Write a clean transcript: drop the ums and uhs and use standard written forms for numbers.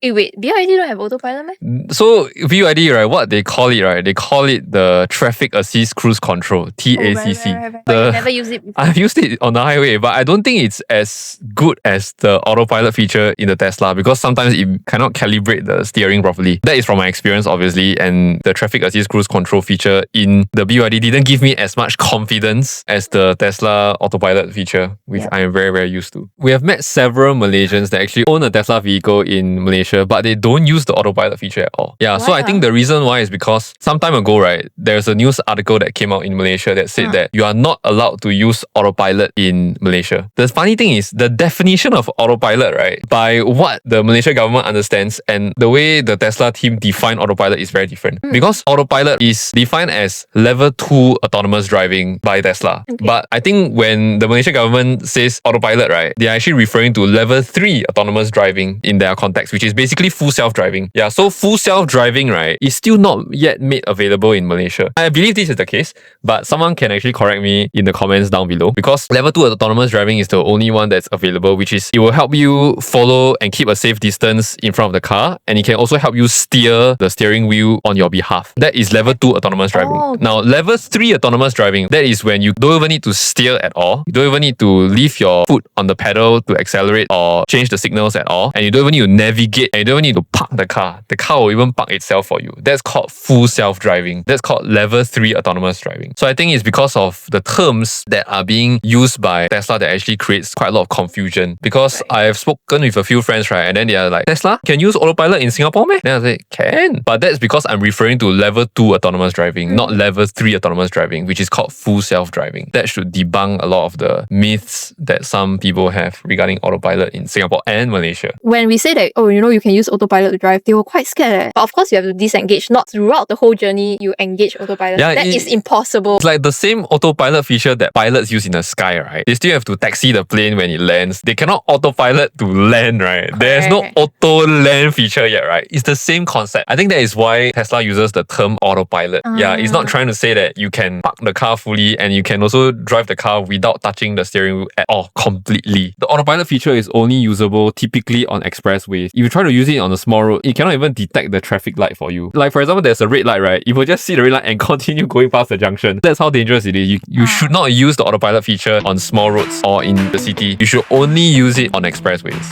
Wait, BYD don't have autopilot, meh? So BYD, right, what they call it, right? They call it the Traffic Assist Cruise Control, TACC. Right. But you never use it before. I've used it on the highway, but I don't think it's as good as the autopilot feature in the Tesla because sometimes it cannot calibrate the steering properly. That is from my experience, obviously, and the Traffic Assist Cruise Control feature in the BYD didn't give me as much confidence as the Tesla Autopilot feature, which I am very, very used to. We have met several Malaysians that actually own a Tesla vehicle in Malaysia, but they don't use the autopilot feature at all. Yeah, so I think the reason why is because some time ago, right, there's a news article that came out in Malaysia that said that you are not allowed to use autopilot in Malaysia. The funny thing is, the definition of autopilot, right, by what the Malaysia government understands and the way the Tesla team define autopilot is very different. Because autopilot is defined as level 2 autonomous driving by Tesla. But I think when the Malaysia government says autopilot, right, they're actually referring to level 3 autonomous driving in their context, which is basically full self-driving. Yeah, so full self-driving, right, is still not yet made available in Malaysia. I believe this is the case, but someone can actually correct me in the comments down below because level 2 autonomous driving is the only one that's available, which is it will help you follow and keep a safe distance in front of the car, and it can also help you steer the steering wheel on your behalf. That is level 2 autonomous driving. Now, level 3 autonomous driving, that is when you don't even need to steer at all. You don't even need to leave your foot on the pedal to accelerate or change the signals at all, and you don't even need to navigate, and you don't even need to park the car. The car will even park itself for you. That's called full self-driving. That's called level 3 autonomous driving. So I think it's because of the terms that are being used by Tesla that actually creates quite a lot of confusion. Because I've spoken with a few friends, right, and then they are like, Tesla can use autopilot in Singapore, meh? Then I say, can. But that's because I'm referring to level 2 autonomous driving, not level 3 autonomous driving, which is called full self-driving. That should debunk a lot of the myths that some people have regarding autopilot in Singapore and Malaysia. When we say that, you can use autopilot to drive, they were quite scared. But of course, you have to disengage. Not throughout the whole journey, you engage autopilot. Yeah, that is impossible. It's like the same autopilot feature that pilots use in the sky, right? They still have to taxi the plane when it lands. They cannot autopilot to land, right? Correct. There's no auto land feature yet, right? It's the same concept. I think that is why Tesla uses the term autopilot. Yeah, it's not trying to say that you can park the car fully and you can also drive the car without touching the steering wheel at all, completely. The autopilot feature is only usable typically on expressways. If you try to use it on a small road, it cannot even detect the traffic light for you. Like for example, there's a red light, right? It will just see the red light and continue going past the junction. That's how dangerous it is. You should not use the autopilot feature on small roads or in the city. You should only use it on expressways.